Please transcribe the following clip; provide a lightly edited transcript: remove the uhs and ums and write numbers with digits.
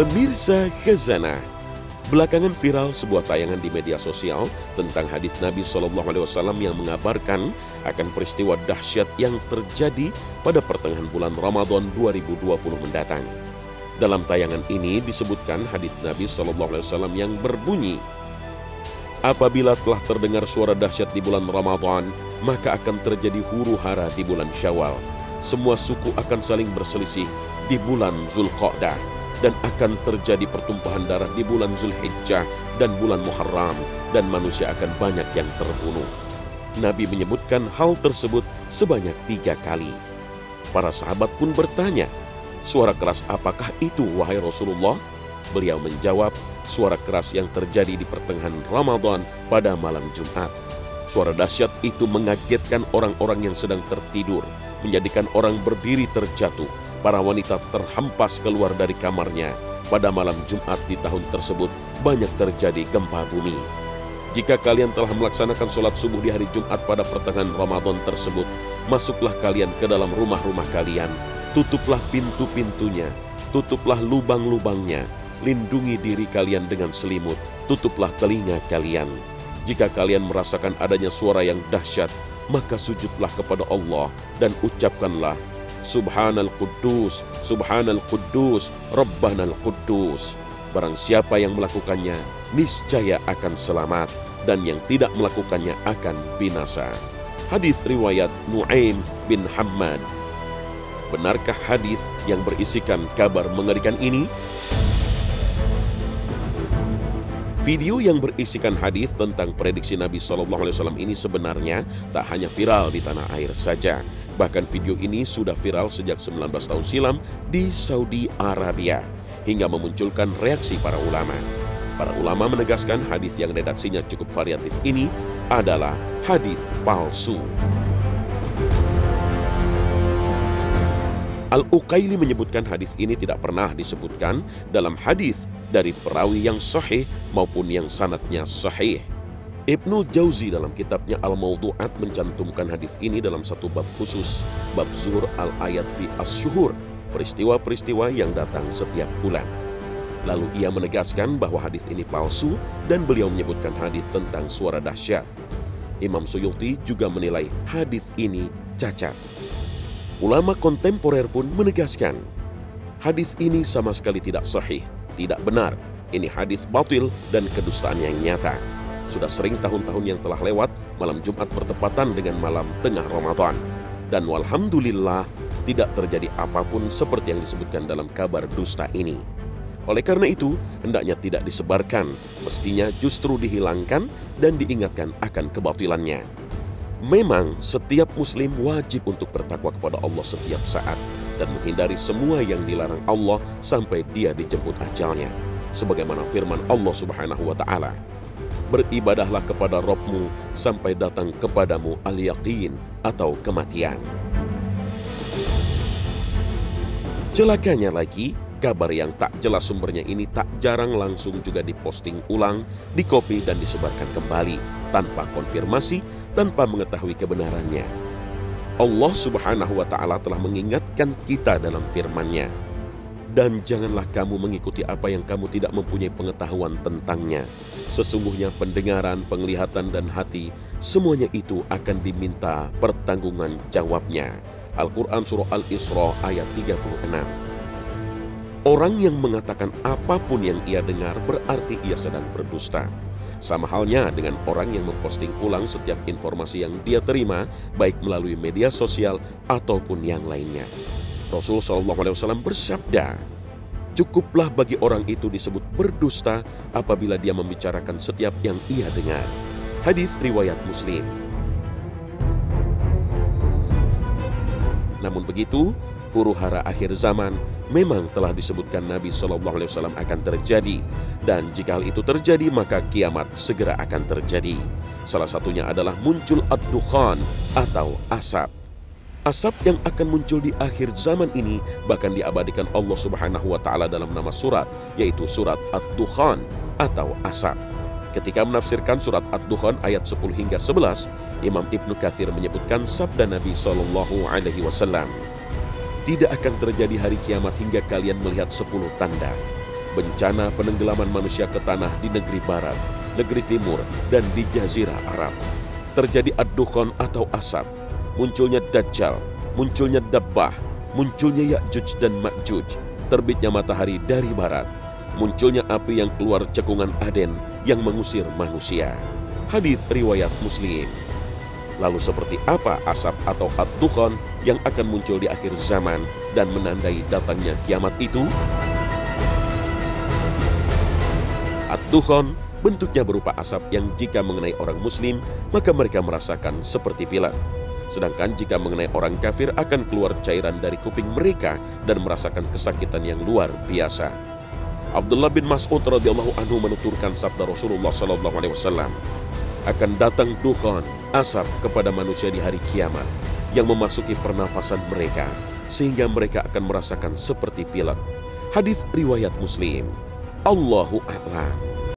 Pemirsa Khazanah, belakangan viral sebuah tayangan di media sosial tentang hadis Nabi SAW yang mengabarkan akan peristiwa dahsyat yang terjadi pada pertengahan bulan Ramadan 2020 mendatang. Dalam tayangan ini disebutkan hadis Nabi SAW yang berbunyi, apabila telah terdengar suara dahsyat di bulan Ramadan, maka akan terjadi huru-hara di bulan Syawal. Semua suku akan saling berselisih di bulan Zulqa'dah, dan akan terjadi pertumpahan darah di bulan Zulhijjah dan bulan Muharram, dan manusia akan banyak yang terbunuh. Nabi menyebutkan hal tersebut sebanyak 3 kali. Para sahabat pun bertanya, suara keras apakah itu wahai Rasulullah? Beliau menjawab, suara keras yang terjadi di pertengahan Ramadan pada malam Jumat. Suara dahsyat itu mengagetkan orang-orang yang sedang tertidur, menjadikan orang berdiri terjatuh. Para wanita terhempas keluar dari kamarnya. Pada malam Jumat di tahun tersebut banyak terjadi gempa bumi. Jika kalian telah melaksanakan sholat subuh di hari Jumat pada pertengahan Ramadan tersebut, masuklah kalian ke dalam rumah-rumah kalian, tutuplah pintu-pintunya, tutuplah lubang-lubangnya, lindungi diri kalian dengan selimut, tutuplah telinga kalian. Jika kalian merasakan adanya suara yang dahsyat, maka sujudlah kepada Allah dan ucapkanlah, Subhanal Quddus, Subhanal Quddus, Rabbanal Quddus. Barang siapa yang melakukannya, niscaya akan selamat, dan yang tidak melakukannya akan binasa. Hadis riwayat Nu'aim bin Hammad. Benarkah hadis yang berisikan kabar mengerikan ini? Video yang berisikan hadis tentang prediksi Nabi SAW ini sebenarnya tak hanya viral di tanah air saja. Bahkan video ini sudah viral sejak 19 tahun silam di Saudi Arabia, hingga memunculkan reaksi para ulama. Para ulama menegaskan hadis yang redaksinya cukup variatif ini adalah hadis palsu. Al-Uqaili menyebutkan hadis ini tidak pernah disebutkan dalam hadis dari perawi yang sahih maupun yang sanadnya sahih. Ibnu Jauzi dalam kitabnya Al-Mawdu'at mencantumkan hadis ini dalam satu bab khusus, bab zuhur al-ayat fi as-syuhur, peristiwa-peristiwa yang datang setiap bulan. Lalu ia menegaskan bahwa hadis ini palsu dan beliau menyebutkan hadis tentang suara dahsyat. Imam Suyuti juga menilai hadis ini cacat. Ulama kontemporer pun menegaskan, hadis ini sama sekali tidak sahih, tidak benar. Ini hadis batil dan kedustaan yang nyata. Sudah sering tahun-tahun yang telah lewat, malam Jumat bertepatan dengan malam tengah Ramadan. Dan walhamdulillah, tidak terjadi apapun seperti yang disebutkan dalam kabar dusta ini. Oleh karena itu, hendaknya tidak disebarkan, mestinya justru dihilangkan dan diingatkan akan kebatilannya. Memang setiap muslim wajib untuk bertakwa kepada Allah setiap saat dan menghindari semua yang dilarang Allah sampai dia dijemput ajalnya. Sebagaimana firman Allah Subhanahu wa taala, beribadahlah kepada Rabbmu sampai datang kepadamu al-yaqin atau kematian. Celakanya lagi, kabar yang tak jelas sumbernya ini tak jarang langsung juga diposting ulang, dikopi dan disebarkan kembali tanpa konfirmasi, tanpa mengetahui kebenarannya. Allah Subhanahu wa ta'ala telah mengingatkan kita dalam firman-Nya, dan janganlah kamu mengikuti apa yang kamu tidak mempunyai pengetahuan tentangnya. Sesungguhnya pendengaran, penglihatan, dan hati, semuanya itu akan diminta pertanggungan jawabnya. Al-Quran Surah Al-Isra ayat 36. Orang yang mengatakan apapun yang ia dengar berarti ia sedang berdusta. Sama halnya dengan orang yang memposting ulang setiap informasi yang dia terima, baik melalui media sosial ataupun yang lainnya. Rasul SAW bersabda, cukuplah bagi orang itu disebut berdusta apabila dia membicarakan setiap yang ia dengar. Hadis riwayat Muslim. Namun begitu, huru-hara akhir zaman memang telah disebutkan Nabi SAW akan terjadi, dan jika hal itu terjadi maka kiamat segera akan terjadi. Salah satunya adalah muncul ad-dukhan atau asap. Asap yang akan muncul di akhir zaman ini bahkan diabadikan Allah Subhanahu wa ta'ala dalam nama surat, yaitu surat ad-dukhan atau asap. Ketika menafsirkan surat ad-dukhan ayat 10 hingga 11, Imam Ibnu Katsir menyebutkan sabda Nabi SAW, tidak akan terjadi hari kiamat hingga kalian melihat 10 tanda. bencana penenggelaman manusia ke tanah di negeri barat, negeri timur, dan di Jazirah Arab. Terjadi ad-dukhon atau asap, munculnya Dajjal, munculnya Dabbah, munculnya Ya'juj dan Ma'juj, terbitnya matahari dari barat, munculnya api yang keluar cekungan Aden yang mengusir manusia. Hadis riwayat Muslim. Lalu seperti apa asap atau ad-dukhon yang akan muncul di akhir zaman dan menandai datangnya kiamat itu? Ad-dukhon bentuknya berupa asap yang jika mengenai orang muslim maka mereka merasakan seperti pilek. Sedangkan jika mengenai orang kafir akan keluar cairan dari kuping mereka dan merasakan kesakitan yang luar biasa. Abdullah bin Mas'ud radhiyallahu anhu menuturkan sabda Rasulullah SAW, akan datang dukhon, asap kepada manusia di hari kiamat yang memasuki pernafasan mereka sehingga mereka akan merasakan seperti pilek. Hadis riwayat Muslim. Allahu a'lam.